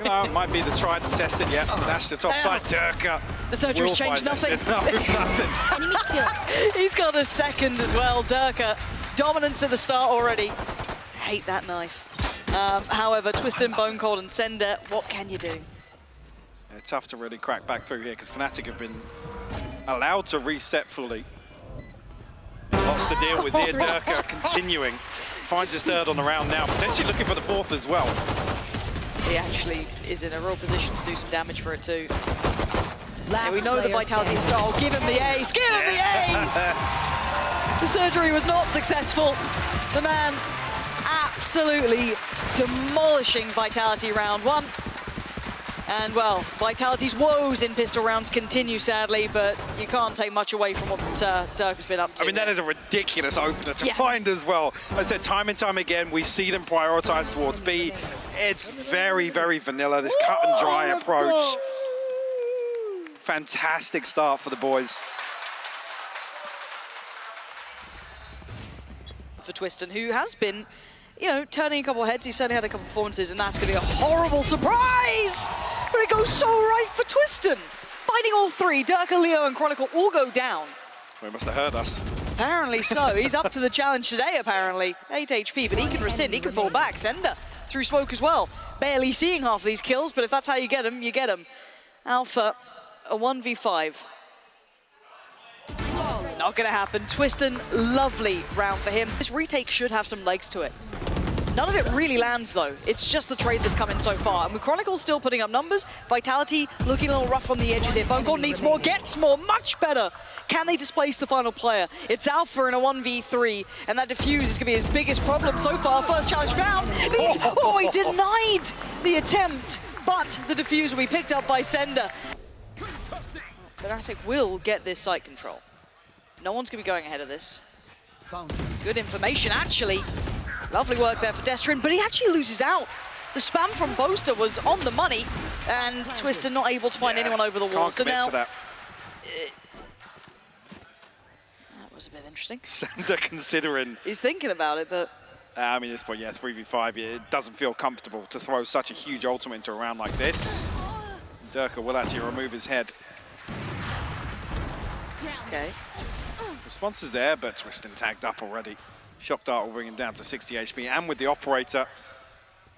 You know, it might be the tried and tested. Yeah, dash the top side. Durka. The surgery's changed nothing. No, nothing. He's got a second as well, Durka. Dominance at the start already. Hate that knife. However, Twisted, Bone Cold, and Sender, what can you do? Yeah, tough to really crack back through here because FNATIC have been allowed to reset fully. Lots to deal with here. Durka continuing. Finds his third on the round now, potentially looking for the fourth as well. He actually is in a real position to do some damage for it too. Yeah, we know the Vitality of Star. Give him the ace! Give him the ace! The surgery was not successful. The man absolutely demolishing Vitality round one. And well, Vitality's woes in pistol rounds continue, sadly, but you can't take much away from what Durka's been up to. I mean, that is a ridiculous opener to find as well. I said time and time again, we see them prioritize towards B. It's very, very vanilla, this cut and dry approach. Fantastic start for the boys. For Twisted, who has been, you know, turning a couple of heads. He's certainly had a couple of performances, and that's going to be a horrible surprise! But it goes so right for Twisted. Fighting all three, Durka, Leo, and Chronicle all go down. Well, he must have heard us. Apparently so. He's up to the challenge today, apparently. 8 HP, but he can rescind, he can fall back. Sender through smoke as well. Barely seeing half of these kills, but if that's how you get them, you get them. Alpha, a 1v5. Not gonna happen. Twisted, lovely round for him. This retake should have some legs to it. None of it really lands though. It's just the trade that's come in so far. And with Chronicle still putting up numbers, Vitality looking a little rough on the edges here. Bone Cold needs more, gets more, much better. Can they displace the final player? It's Alpha in a 1v3, and that defuse is gonna be his biggest problem so far. First challenge found. Oh, he denied the attempt, but the defuse will be picked up by Sender. FNATIC will get this site control. No one's gonna be going ahead of this. Good information, actually. Lovely work there for Destrin, but he actually loses out. The spam from Boaster was on the money, and Twisted not able to find anyone over the wall. So now, that was a bit interesting. Sender considering. He's thinking about it, but. I mean, at this point, yeah, 3v5, it doesn't feel comfortable to throw such a huge ultimate into a round like this. Durka will actually remove his head. Okay. Response is there, but Twisted tagged up already. Shock Dart will bring him down to 60 HP, and with the Operator,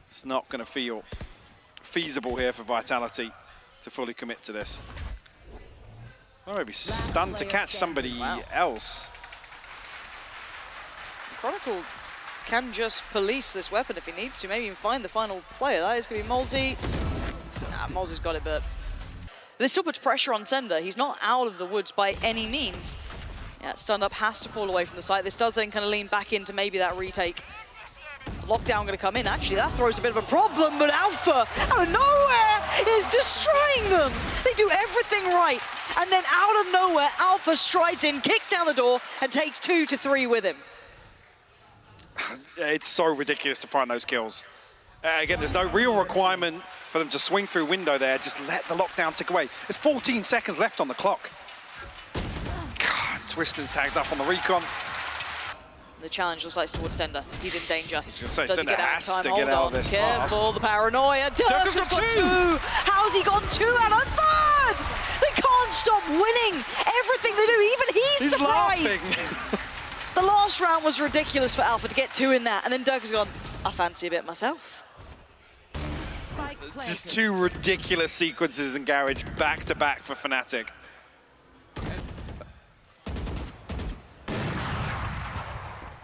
it's not going to feel feasible here for Vitality to fully commit to this. Well, maybe stunned to catch somebody else. Chronicle can just police this weapon if he needs to, maybe even find the final player. That is going to be Molzy. Nah, Molzy's got it, but this still puts pressure on Sender. He's not out of the woods by any means. Yeah, stunned up, has to fall away from the site. This does then kind of lean back into maybe that retake. Lockdown going to come in. Actually, that throws a bit of a problem, but Alpha, out of nowhere, is destroying them. They do everything right. And then out of nowhere, Alpha strides in, kicks down the door, and takes 2 to 3 with him. It's so ridiculous to find those kills. Again, there's no real requirement for them to swing through window there. Just let the lockdown tick away. There's 14 seconds left on the clock. Twisted's tagged up on the recon. The challenge looks like it's towards Sender. He's in danger. I was going to say, Sender has to get out of this Careful, the paranoia. Durka's got 2! How's he got 2 and a third? They can't stop winning everything they do. Even he's surprised. Laughing. The last round was ridiculous for Alpha to get 2 in that, and then Durka's gone, I fancy a bit myself. Just 2 ridiculous sequences in Garage back-to-back for FNATIC.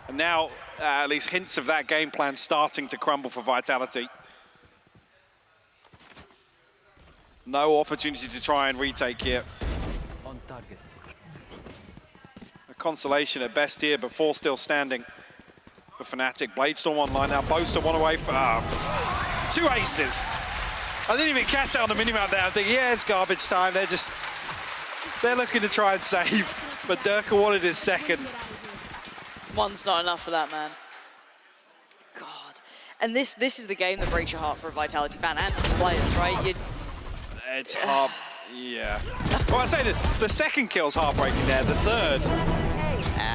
And now, at least hints of that game plan starting to crumble for Vitality. No opportunity to try and retake here. On target. A consolation at best here, but 4 still standing for FNATIC. Bladestorm online now, Boaster 1 away for 2 aces. I didn't even catch it on the minimap there. I'm thinking, yeah, it's garbage time. They're looking to try and save, but Durka wanted his second. One's not enough for that, man. God. And this is the game that breaks your heart for a Vitality fan and players, right? It's hard, yeah. Well, I say that the second kill's heartbreaking there, the third,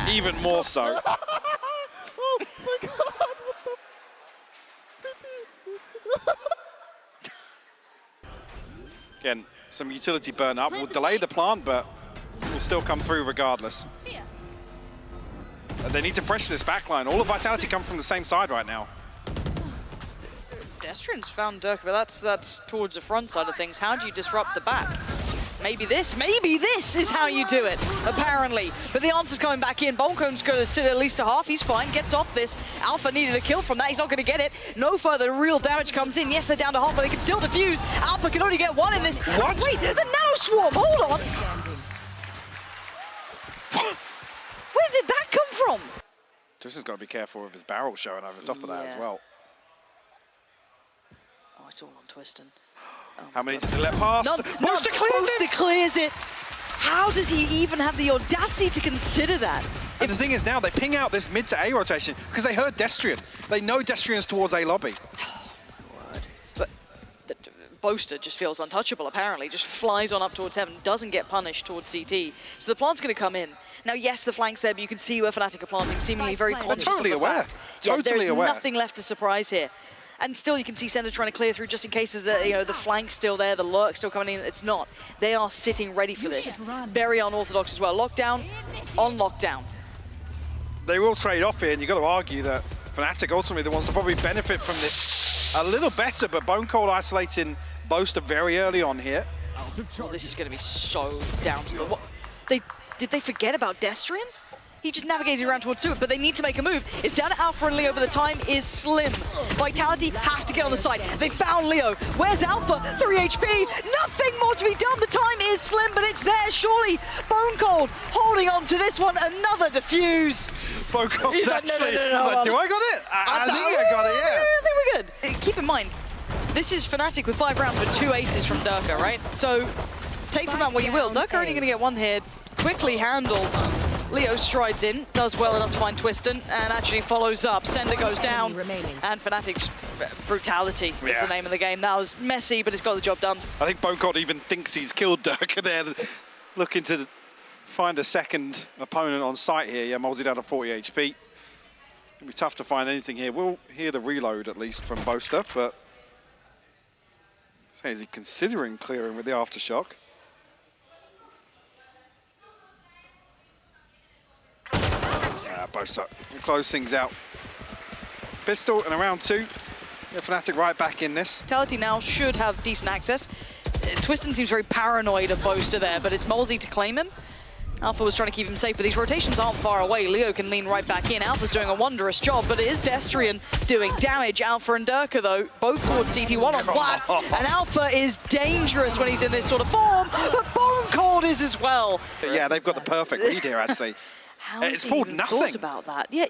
even more so. Oh my God. Again, some utility burn up will delay the plant, but will still come through regardless. They need to pressure this backline. All of Vitality come from the same side right now. Destrian's found Dirk, but that's towards the front side of things. How do you disrupt the back? Maybe this is how you do it, apparently. But the answer's coming back in. Bonko's going to sit at least a half. He's fine, gets off this. Alpha needed a kill from that. He's not going to get it. No further real damage comes in. Yes, they're down to half, but they can still defuse. Alpha can only get one in this. What? Wait, the Nano Swarm, hold on. Where did that come from? Just has got to be careful of his barrel showing over the top of that as well. Oh, it's all on Twiston. Oh, how many does he let pass? Booster clears it! How does he even have the audacity to consider that? And the thing is now, they ping out this mid to A rotation because they heard Destrian. They know Destrian's towards A lobby. But Boaster just feels untouchable, apparently. Just flies on up towards heaven, doesn't get punished towards CT. So the plant's going to come in. Now, yes, the flank's there, but you can see where FNATIC are planting, seemingly very conscious totally of the aware. fact. Totally aware. There's nothing left to surprise here. And still, you can see Sender trying to clear through just in case the flank's still there, the lurk's still coming in. It's not. They are sitting ready for this. Very unorthodox as well. Lockdown on lockdown. They will trade off here, and you've got to argue that FNATIC ultimately the ones to probably benefit from this a little better, but Bone Cold isolating Boaster very early on here. Oh, this is going to be so down to the... What? Did they forget about Destrian? He just navigated around towards Suit, but they need to make a move. It's down to Alpha and Leo, but the time is slim. Vitality have to get on the side. They found Leo. Where's Alpha? 3 HP. Nothing more to be done. The time is slim, but it's there, surely. Bone Cold holding on to this one. Another defuse. Bone Cold He's actually, no. Like, do I got it? I think I got it, yeah. I think we're good. Keep in mind, this is FNATIC with 5 rounds with 2 aces from Durka, right? So take from that what you will. Durka only going to get one here. Quickly handled. Leo strides in, does well enough to find Twiston, and actually follows up. Sender goes down, and FNATIC just brutality is the name of the game. That was messy, but it's got the job done. I think Bone Cold even thinks he's killed Durka there, looking to find a second opponent on site here. Yeah, Molesy down to 40 HP. It'll be tough to find anything here. We'll hear the reload at least from Boaster, but is he considering clearing with the aftershock? Boaster will close things out. Pistol and around 2. FNATIC right back in this. Vitality now should have decent access. Twiston seems very paranoid of Boaster there, but it's Molesy to claim him. Alpha was trying to keep him safe, but these rotations aren't far away. Leo can lean right back in. Alpha's doing a wonderous job, but it is Destrian doing damage. Alpha and Durka, though, both towards CT1 on flat. And Alpha is dangerous when he's in this sort of form, but Bone Cold is as well. Yeah, they've got the perfect read here, actually. How has he even thought about that? Yeah,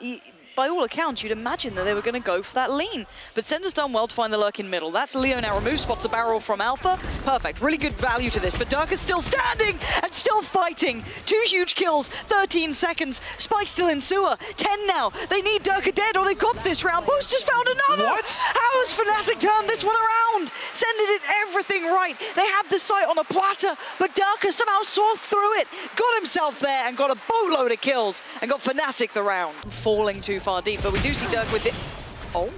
by all accounts, you'd imagine that they were going to go for that lean. But Sender's done well to find the lurk in middle. That's Leo now removed, spots a barrel from Alpha. Perfect, really good value to this. But Durka's still standing and still fighting. 2 huge kills, 13 seconds. Spike's still in sewer. 10 now. They need Durka dead or they've got this round. Boaster's found another. What? How has FNATIC turned this one around? Sender did everything right. They had the site on a platter, but Durka somehow saw through it, got himself there and got a boatload of kills and got FNATIC the round. Falling too far deep, but we do see Dirk with it. Oh,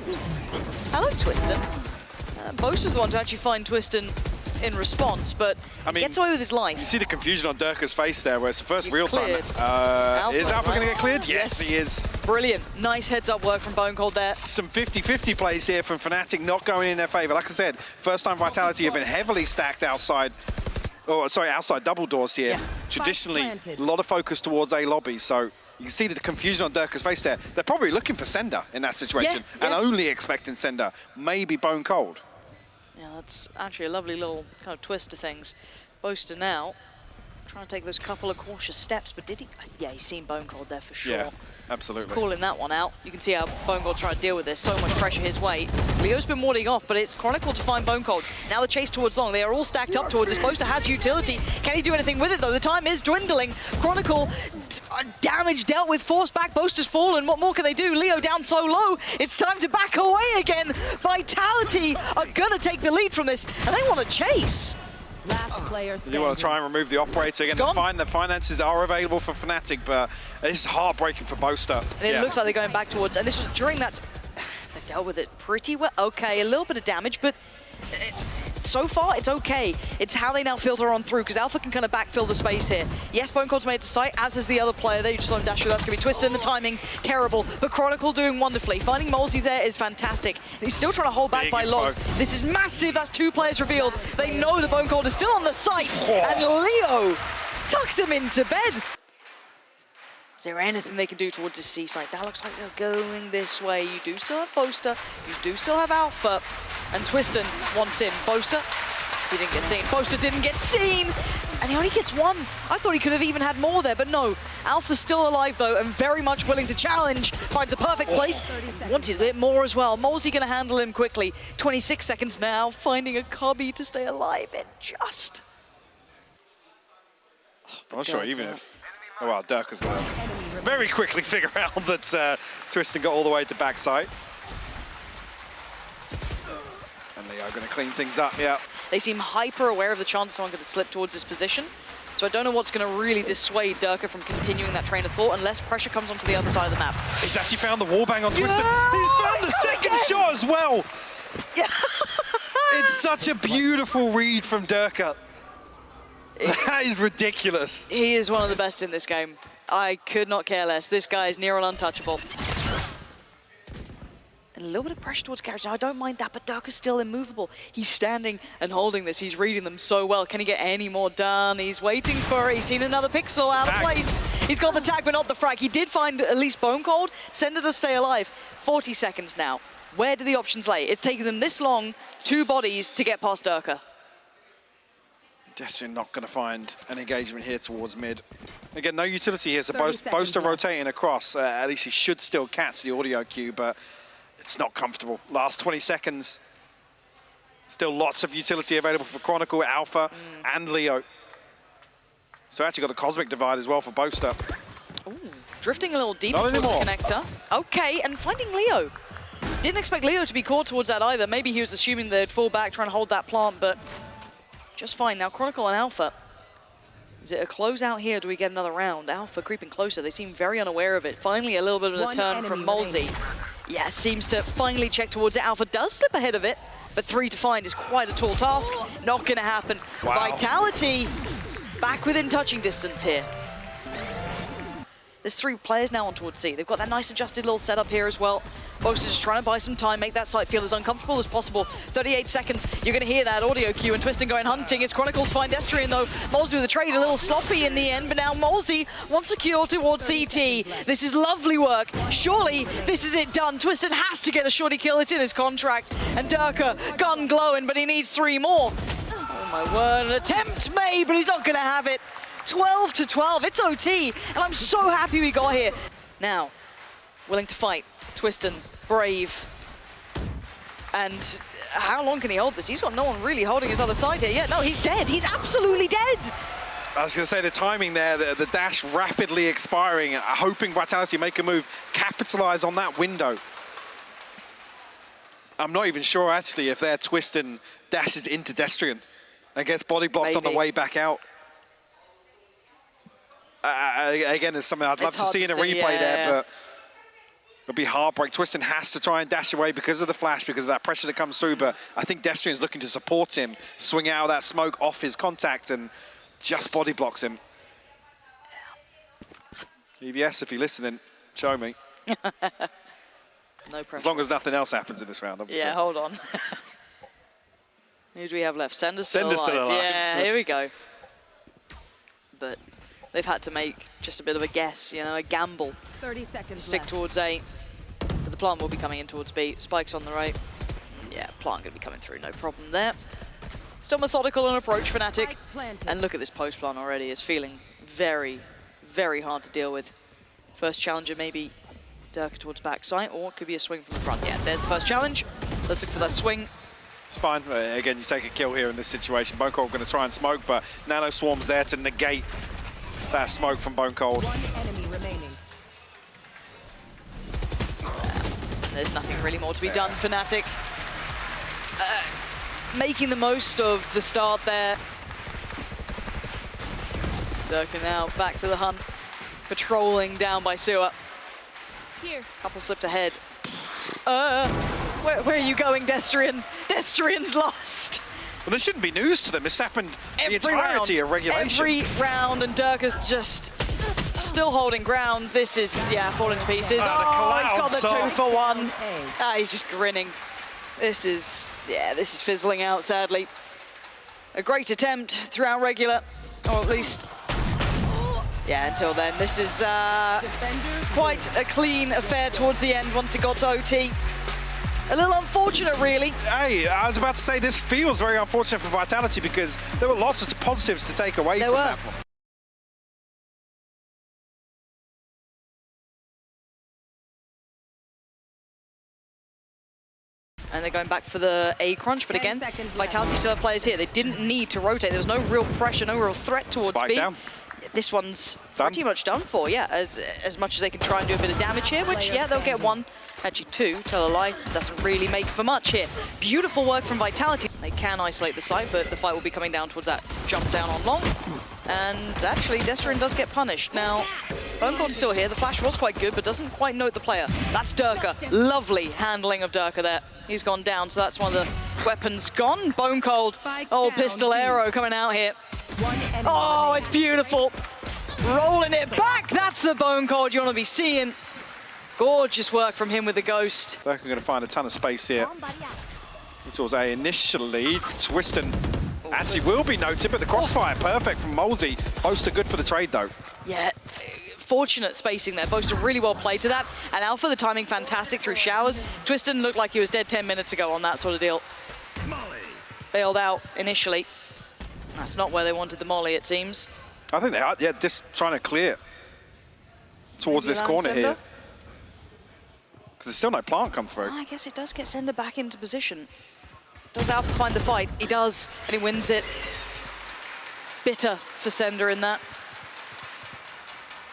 hello, Twiston. Boaster's the one to actually find Twiston in response, but he gets away with his life. You see the confusion on Durka's face there, where it's the first real time. Is Alpha going to get cleared? Yes, he is. Brilliant. Nice heads-up work from Bone Cold there. Some 50-50 plays here from FNATIC, not going in their favor. Like I said, first time Vitality have been heavily stacked outside. Oh, sorry, outside double doors here. Yeah. Traditionally, a lot of focus towards A lobby, so you can see the confusion on Durka's face there. They're probably looking for Sender in that situation and only expecting Sender, maybe Bone Cold. Yeah, that's actually a lovely little kind of twist to things. Boaster now trying to take those couple of cautious steps, but did he? Yeah, he's seen Bone Cold there for sure. Yeah, absolutely. Calling that one out. You can see how Bone Cold trying to deal with this. So much pressure his way. Leo's been warding off, but it's Chronicle to find Bone Cold. Now the chase towards Long. They are all stacked up towards this. Boaster has utility. Can he do anything with it, though? The time is dwindling. Chronicle, damage dealt with, forced back. Boaster's fallen. What more can they do? Leo down so low. It's time to back away again. Vitality are going to take the lead from this, and they want to chase. Last player You want to try and remove the operator again. The finances are available for FNATIC, but it's heartbreaking for Boaster. And it looks like they're going back towards, and this was during that, they dealt with it pretty well. Okay, a little bit of damage, but so far, it's okay. It's how they now filter on through, because Alpha can kind of backfill the space here. Yes, Bone Cold's made it to sight, as is the other player there. You just saw him dash through. That's going to be twisted, and the timing, terrible. But Chronicle doing wonderfully. Finding Molzy there is fantastic. He's still trying to hold back by logs. This is massive. That's 2 players revealed. They know the Bone Cold is still on the site, and Leo tucks him into bed. Is there anything they can do towards the C site? That looks like they're going this way. You do still have Boaster, you do still have Alpha, and Twiston wants in. Boaster, he didn't get seen. Boaster didn't get seen, and he only gets 1. I thought he could have even had more there, but no. Alpha's still alive though, and very much willing to challenge. Finds a perfect place. Wanted a bit more as well. Molzy gonna handle him quickly. 26 seconds now, finding a cubby to stay alive, and just... I'm not sure even if... Oh, well, Durka's going to very quickly figure out that Twiston got all the way to backside. And Leo going to clean things up, yeah. They seem hyper aware of the chance someone could slip towards this position. So I don't know what's going to really dissuade Durka from continuing that train of thought unless pressure comes onto the other side of the map. He's actually found the wallbang on Twiston. He's found the second shot as well. Yeah. It's such a beautiful read from Durka. That is ridiculous. He is one of the best in this game. I could not care less. This guy is near on untouchable. And a little bit of pressure towards Garage. I don't mind that, but Durka's still immovable. He's standing and holding this. He's reading them so well. Can he get any more done? He's waiting for it. He's seen another pixel out of place. He's got the tag, but not the frag. He did find at least Bone Cold. Send it to stay alive. 40 seconds now. Where do the options lay? It's taken them this long, 2 bodies to get past Durka. Destrian not going to find an engagement here towards mid. Again, no utility here, so Boaster rotating across. At least he should still catch the audio cue, but it's not comfortable. Last 20 seconds. Still lots of utility available for Chronicle, Alpha, and Leo. So actually got a Cosmic Divide as well for Boaster. Ooh, drifting a little deeper towards the connector. Okay, and finding Leo. Didn't expect Leo to be caught towards that either. Maybe he was assuming they'd fall back, trying to hold that plant, but just fine. Now Chronicle and Alpha. Is it a closeout here? Do we get another round? Alpha creeping closer. They seem very unaware of it. Finally, a little bit of a turn from Molzy. Yeah, seems to finally check towards it. Alpha does slip ahead of it, but 3 to find is quite a tall task. Not going to happen. Wow. Vitality back within touching distance here. There's 3 players now on towards C. They've got that nice adjusted little setup here as well. Boaster just trying to buy some time, make that site feel as uncomfortable as possible. 38 seconds, you're going to hear that audio cue, and Twiston going hunting. It's Chronicle to find Destrian though. Molzy with the trade, a little sloppy in the end, but now Molzy wants to cure towards CT. This is lovely work. Surely this is it done. Twiston has to get a shorty kill, it's in his contract. And Durka, gun glowing, but he needs 3 more. Oh my word, an attempt made, but he's not going to have it. 12 to 12, it's OT, and I'm so happy we got here. Now, willing to fight, Twiston, brave. And how long can he hold this? He's got no one really holding his other side here yet. No, he's dead, he's absolutely dead. I was going to say the timing there, the dash rapidly expiring, hoping Vitality make a move, capitalize on that window. I'm not even sure actually if their Twiston dashes into Destrian and gets body blocked on the way back out. Again, it's something I'd love to see in a replay there, but it'll be heartbreak. Twiston has to try and dash away because of the flash, because of that pressure that comes through, but I think Destrian's looking to support him, swing out of that smoke off his contact, and just body blocks him. EVS, if you're listening, show me. No pressure. As long as nothing else happens in this round, obviously. Yeah, hold on. Who do we have left? Sender's still alive. Yeah, here we go. But they've had to make just a bit of a guess, you know, a gamble. 30 seconds Stick left. towards A. But the plant will be coming in towards B. Spike's on the right. Yeah, plant going to be coming through, no problem there. Still methodical in approach, FNATIC. And look at this post plant already. It's feeling very, very hard to deal with. First challenger maybe Durka towards backside, or it could be a swing from the front. Yeah, there's the first challenge. Let's look for that swing. It's fine. Again, you take a kill here in this situation. Bone Cold going to try and smoke, but Nano Swarm's there to negate that smoke from Bone Cold. 1 enemy remaining. There's nothing really more to be done. FNATIC making the most of the start there. Durka now back to the hunt, patrolling down by sewer. Here. Couple slipped ahead. Where are you going, Destrian? Destrian's lost. Well, this shouldn't be news to them. It's happened the entirety of regulation. Every round, and Durka's just still holding ground. This is, yeah, falling to pieces. Oh, He's got the cloud 2 for 1. He's just grinning. This is fizzling out, sadly. A great attempt throughout regular, or at least, yeah, until then. This is quite a clean affair towards the end once it got to OT. A little unfortunate, really. Hey, I was about to say this feels very unfortunate for Vitality because there were lots of positives to take away from that one. And they're going back for the A crunch, but again, Vitality still have players here. They didn't need to rotate. There was no real pressure, no real threat towards Spike B. down. This one's Done. pretty much done for, yeah. As much as they can try and do a bit of damage here, which, yeah, they'll get 1. Actually 2, tell a lie, doesn't really make for much here. Beautiful work from Vitality. They can isolate the site, but the fight will be coming down towards that jump down on long. And actually, Desrin does get punished. Now, Bone Cold's still here. The flash was quite good, but doesn't quite note the player. That's Durka. Lovely handling of Durka there. He's gone down, so that's one of the weapons gone. Bone Cold. Oh, pistol arrow coming out here. Oh, it's beautiful. Rolling it back. That's the Bone Cold you want to be seeing. Gorgeous work from him with the Ghost. They're going to find a ton of space here. Towards A initially. Twiston actually will be noted, but the crossfire perfect from Molesy. Boaster good for the trade, though. Yeah, fortunate spacing there. Boaster really well played to that. And Alpha, the timing fantastic through showers. Twiston looked like he was dead 10 minutes ago on that sort of deal. Bailed out initially. That's not where they wanted the molly, it seems. I think they are, yeah, just trying to clear towards this corner here. Because there's still no plant come through. I guess it does get Sender back into position. Does Alpha find the fight? He does, and he wins it. Bitter for Sender in that.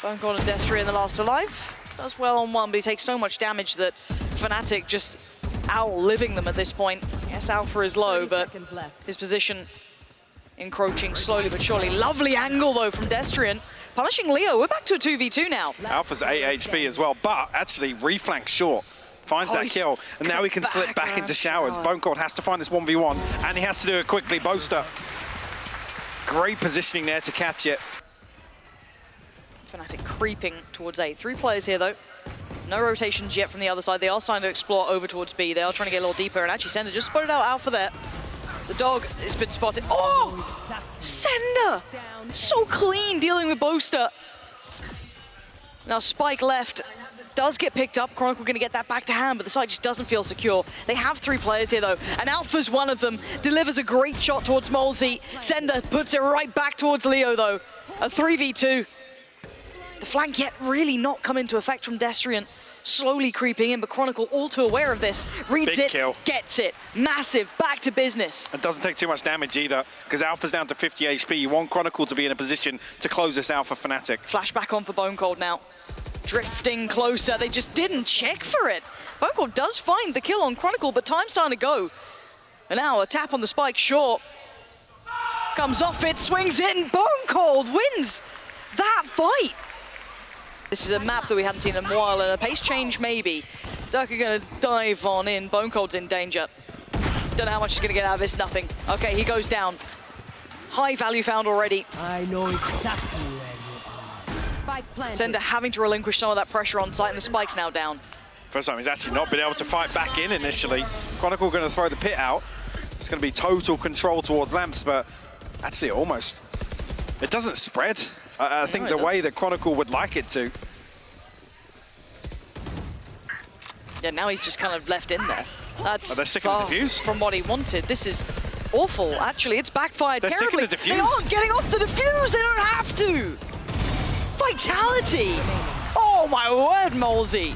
Bone Cold and Destry in the last alive. Does well on 1, but he takes so much damage that FNATIC just outliving them at this point. Yes, Alpha is low, but his position encroaching slowly but surely. Lovely angle, though, from Destrian. Punishing Leo. We're back to a 2v2 now. Alpha's 8 HP as well, but actually reflank short. Finds that kill, and now he can slip back into showers. Bone Cold has to find this 1v1, and he has to do it quickly. Boaster, great positioning there to catch it. FNATIC creeping towards A. 3 players here, though. No rotations yet from the other side. They are starting to explore over towards B. They are trying to get a little deeper, and actually Sender just spotted out Alpha there. The dog has been spotted. Oh! Sender! So clean dealing with Boaster. Now Spike left. Does get picked up. Chronicle going to get that back to hand, but the site just doesn't feel secure. They have 3 players here, though, and Alpha's one of them. Delivers a great shot towards Molesy. Sender puts it right back towards Leo, though. A 3v2. The flank yet really not come into effect from Destrian. Slowly creeping in, but Chronicle all too aware of this. Reads it, gets it. Massive, back to business. And doesn't take too much damage either, because Alpha's down to 50 HP. You want Chronicle to be in a position to close this Alpha FNATIC. Flash back on for Bone Cold now. Drifting closer, they just didn't check for it. Bone Cold does find the kill on Chronicle, but time's starting to go. And now a tap on the spike short. Comes off it, swings it, and Bone Cold wins that fight. This is a map that we haven't seen in a while, and a pace change maybe. Durka gonna dive on in, Bone Cold's in danger. Don't know how much he's gonna get out of this, nothing. Okay, he goes down. High value found already. I know exactly where you are. Spike planted. Sender having to relinquish some of that pressure on site, and the spike's now down. First time he's actually not been able to fight back in initially. Chronicle gonna throw the pit out. It's gonna be total control towards Lamps, but actually almost. It doesn't spread. I think the way that Chronicle would like it to. Yeah, now he's just kind of left in there. That's they're sticking far with the defuse from what he wanted. This is awful, actually. It's backfired terribly. They're sticking the They defuse. aren't getting off the defuse. They don't have to. Vitality. Oh, my word, Molesy.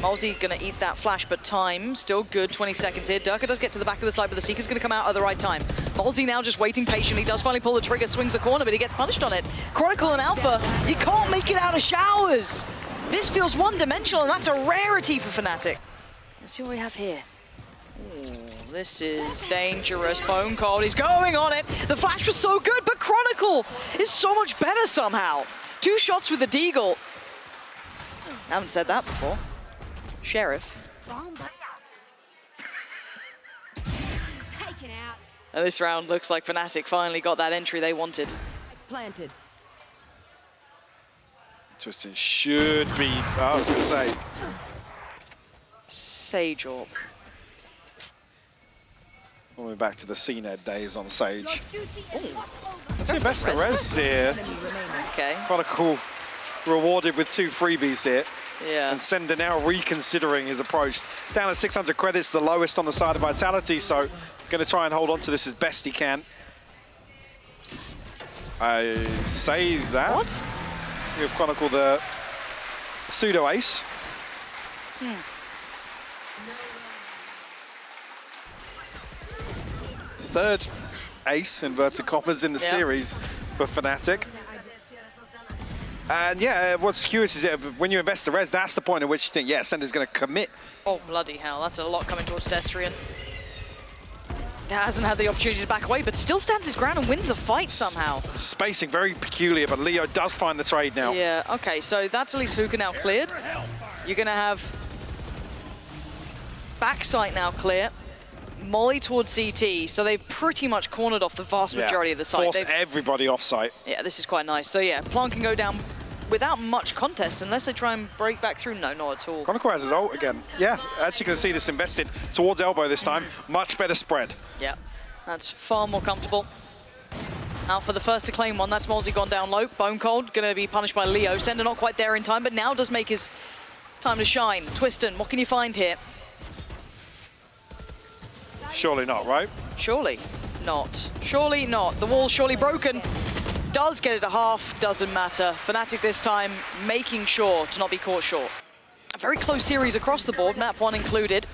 Molesy gonna eat that flash, but time still good, 20 seconds here. Durka does get to the back of the side, but the Seeker's gonna come out at the right time. Molesy now just waiting patiently, does finally pull the trigger, swings the corner, but he gets punished on it. Chronicle and Alpha, you can't make it out of showers. This feels one-dimensional, and that's a rarity for FNATIC. Let's see what we have here. Ooh, this is dangerous. Bone Cold, he's going on it. The flash was so good, but Chronicle is so much better somehow. 2 shots with the Deagle. I haven't said that before. Sheriff. And this round looks like FNATIC finally got that entry they wanted. Planted. Twistin should be, I was going to say. Sage Orb. All the way back to the CNED days on Sage. Let's Go invest for the res here. Enemy remaining. Okay. Quite a cool, rewarded with 2 freebies here. Yeah. And Sender now reconsidering his approach. Down at 600 credits, the lowest on the side of Vitality, so going to try and hold on to this as best he can. I say that. What? We've chronicled the pseudo ace. Third ace, inverted commas, in the series for FNATIC. And yeah, what's curious is that when you invest the res, that's the point at which you think, yeah, Sender's going to commit. Oh, bloody hell. That's a lot coming towards Destrian. Hasn't had the opportunity to back away, but still stands his ground and wins the fight somehow. Spacing very peculiar, but Leo does find the trade now. Yeah, okay, so that's at least Hookah now cleared. You're going to have backside now clear. Molly towards CT, so they've pretty much cornered off the vast majority of the site. Force everybody off site. Yeah, this is quite nice. So yeah, Plant can go down without much contest unless they try and break back through. No, not at all. Chronicle has his ult again. Yeah, actually going to see this invested towards elbow this time. Much better spread. Yeah, that's far more comfortable. Alpha the first to claim one. That's Molzy gone down low. Bone Cold going to be punished by Leo. Sender not quite there in time, but now does make his time to shine. Twistin, what can you find here? Surely not, right? Surely not. Surely not. The wall's surely broken. Does get it a half, doesn't matter. FNATIC this time making sure to not be caught short. A very close series across the board, map 1 included.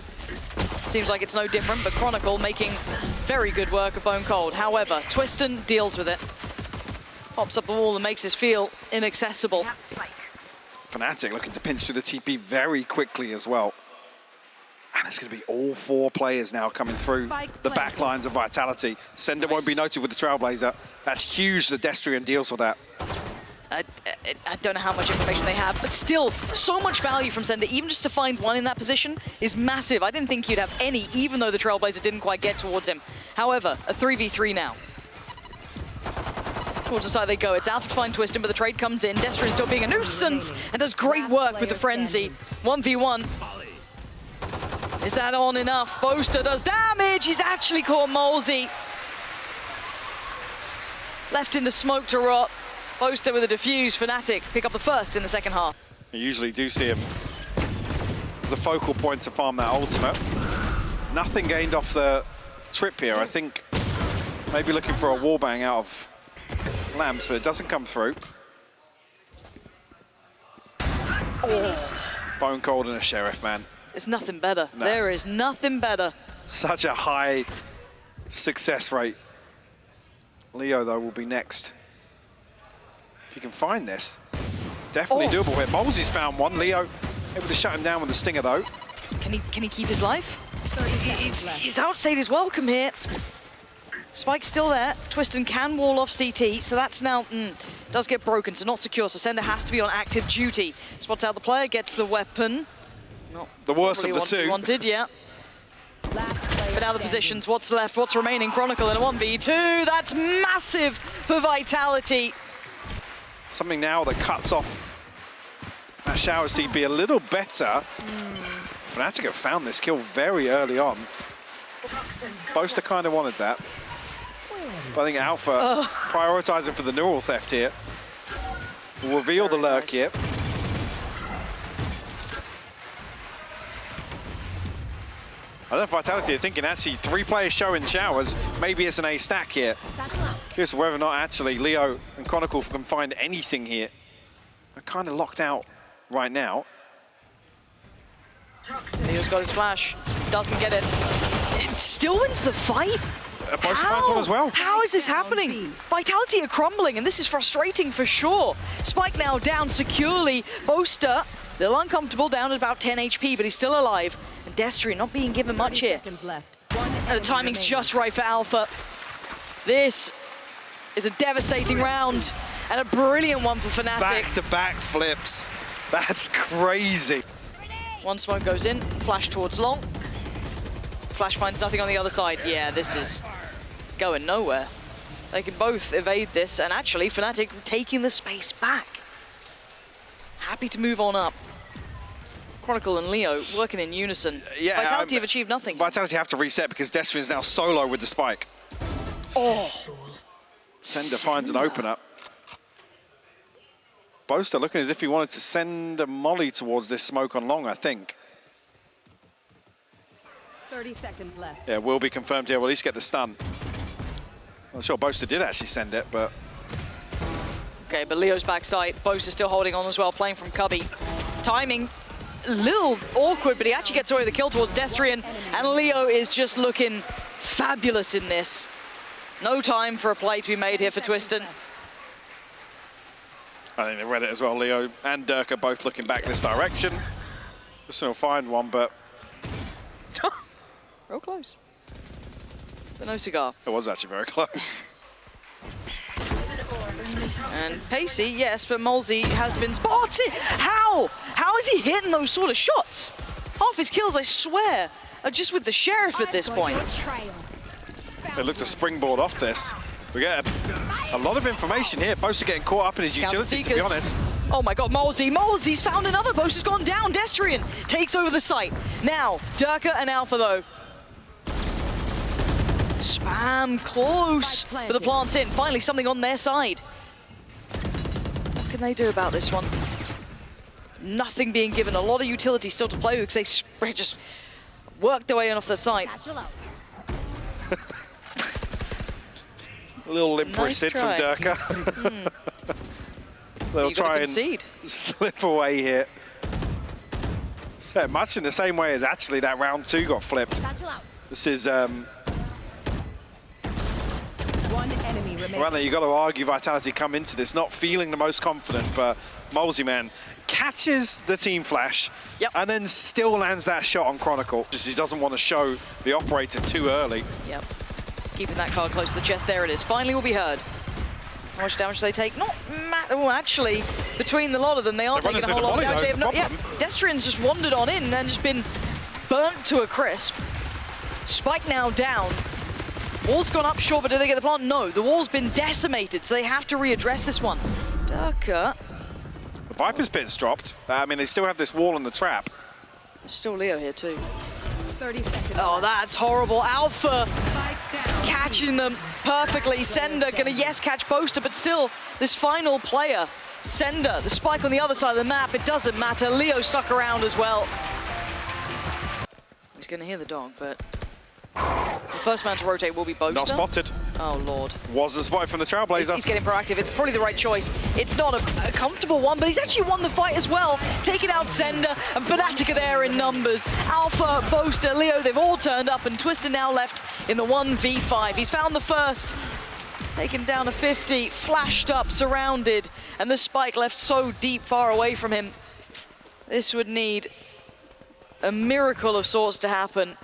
Seems like it's no different, but Chronicle making very good work of Bone Cold. However, Twistin deals with it. Pops up the wall and makes us feel inaccessible. FNATIC looking to pinch through the TP very quickly as well. And it's going to be all 4 players now coming through the back lines of Vitality. Sender won't be noted with the Trailblazer. That's huge that Destrian deals with that. I don't know how much information they have, but still, so much value from Sender. Even just to find one in that position is massive. I didn't think he'd have any, even though the Trailblazer didn't quite get towards him. However, a 3v3 now. Towards the side they go. It's Alpha to find Twistin, but the trade comes in. Destrian still being a nuisance and does great work with the Frenzy. 1v1. Is that on enough? Boaster does damage. He's actually caught Molzy. Left in the smoke to rot. Boaster with a defuse. FNATIC pick up the first in the second half. You usually do see him the focal point to farm that ultimate. Nothing gained off the trip here. I think maybe looking for a wallbang out of Lamps, but it doesn't come through. Oh. Bone Cold and a Sheriff, man. There's nothing better. No. There is nothing better. Such a high success rate. Leo, though, will be next. If you can find this, definitely doable here. Molzy's found one. Leo able to shut him down with the stinger, though. Can he keep his life? He's outstayed his welcome here. Spike's still there. Twistin can wall off CT, so that's now does get broken, so not secure. So Sender has to be on active duty. Spots out the player, gets the weapon. Not the worst of the what he two. Wanted, yeah. But now the positions, what's left, what's remaining? Chronicle in a 1v2. That's massive for Vitality. Something now that cuts off that Showers TP a little better. FNATIC have found this kill very early on. Boaster kind of wanted that. But I think Alpha prioritizing for the neural theft here. Will reveal the lurk here. I don't know if Vitality are thinking actually 3 players showing Showers. Maybe it's an A stack here. Curious whether or not actually Leo and Chronicle can find anything here. They're kind of locked out right now. Leo's got his flash. Doesn't get it. It still wins the fight? Boaster finds one as well. How is this happening? Vitality are crumbling, and this is frustrating for sure. Spike now down securely. Boaster, a little uncomfortable, down at about 10 HP, but he's still alive. And Destrian not being given much here. And the timing's just right for Alpha. This is a devastating round, and a brilliant one for FNATIC. Back-to-back flips. That's crazy. One smoke goes in, flash towards long. Flash finds nothing on the other side. Yeah, this is going nowhere. They can both evade this, and actually, FNATIC taking the space back. Happy to move on up. Chronicle and Leo working in unison. Yeah, Vitality have achieved nothing. Vitality have to reset because Destrian is now solo with the spike. Oh! Sender finds an opener. Boaster looking as if he wanted to send a molly towards this smoke on long, I think. 30 seconds left. Yeah, will be confirmed here. We'll at least get the stun. I'm sure Boaster did actually send it, but... Okay, but Leo's backside. Boaster still holding on as well, playing from Cubby. Timing, a little awkward, but he actually gets away with the kill towards Destrian, and Leo is just looking fabulous in this. No time for a play to be made here for Twiston. I think they read it as well. Leo and Dirk are both looking back this direction. Just gonna find one, but... Real close. But no cigar. It was actually very close. And Pacey, yes, but Molzy has been spotted. How? How is he hitting those sort of shots? Half his kills, I swear, are just with the Sheriff at this point. They look to springboard off this. We get a lot of information here. Boaster getting caught up in his utility, to be honest. Oh my god, Molzy. Molzy's found another. Boaster's gone down. Destrian takes over the site. Now, Durka and Alpha, though. Spam close, but the plant's in. Finally, something on their side. What can they do about this one? Nothing being given. A lot of utility still to play with because they just worked their way in off the side. A little limp Nice wristed from try. Durka. They'll try and slip away here. So much in the same way as actually that round 2 got flipped. This is One enemy remaining. Well, you've got to argue Vitality come into this not feeling the most confident, but Molzy, man, catches the team flash and then still lands that shot on Chronicle. Just he doesn't want to show the operator too early. Yep. Keeping that card close to the chest. There it is. Finally will be heard. How much damage do they take? Not oh, actually, between the lot of them, they are taking a whole lot of damage. They have yeah, Destrian's just wandered on in and just been burnt to a crisp. Spike now down. Wall's gone up short, but did they get the plant? No, the wall's been decimated, so they have to readdress this one. Durka. The Viper's pit's dropped. I mean, they still have this wall and the trap. There's still Leo here too. 30 seconds. Oh, that's horrible. Alpha catching them perfectly. Sender gonna, yes, catch Boaster, but still, this final player, Sender, the spike on the other side of the map, it doesn't matter. Leo stuck around as well. He's gonna hear the dog, but the first man to rotate will be Boaster. Not spotted. Oh, Lord. Wasn't spotted from the Trailblazer. He's getting proactive. It's probably the right choice. It's not a comfortable one, but he's actually won the fight as well. Taking out Sender, and FNATIC are there in numbers. Alpha, Boaster, Leo, they've all turned up, and Twiston now left in the 1v5. He's found the first. Taken down to 50, flashed up, surrounded, and the spike left so deep, far away from him. This would need a miracle of sorts to happen.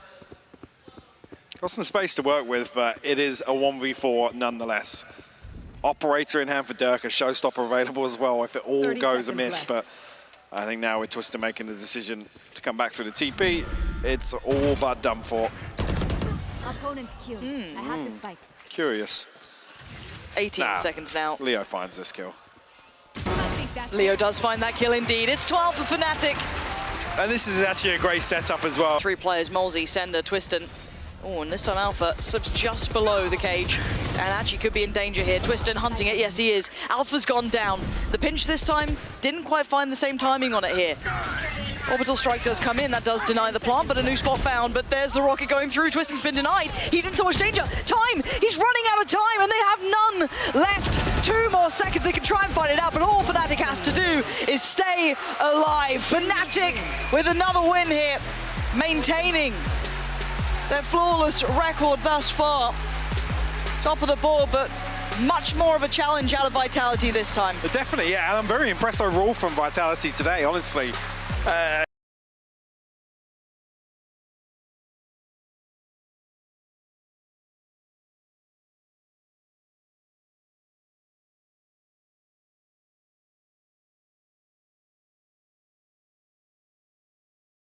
Got some space to work with, but it is a 1v4 nonetheless. Operator in hand for Durka, showstopper available as well if it all goes amiss, but I think now with Twiston making the decision to come back through the TP, it's all but done for. Opponent killed. I have the spike. Curious. 18 seconds now. Leo finds this kill. I think that's Leo does find that kill indeed. It's 12 for FNATIC. And this is actually a great setup as well. 3 players, Molzy, Sender, Twiston. Oh, and this time Alpha slips just below the cage and actually could be in danger here. Twiston hunting it, yes he is. Alpha's gone down. The pinch this time didn't quite find the same timing on it here. Orbital strike does come in, that does deny the plant, but a new spot found. But there's the rocket going through. Twiston's been denied. He's in so much danger. Time! He's running out of time, and they have none left. 2 more seconds. They can try and fight it out, but all FNATIC has to do is stay alive. FNATIC with another win here, maintaining their flawless record thus far. Top of the board, but much more of a challenge out of Vitality this time. Definitely, yeah, and I'm very impressed overall from Vitality today, honestly.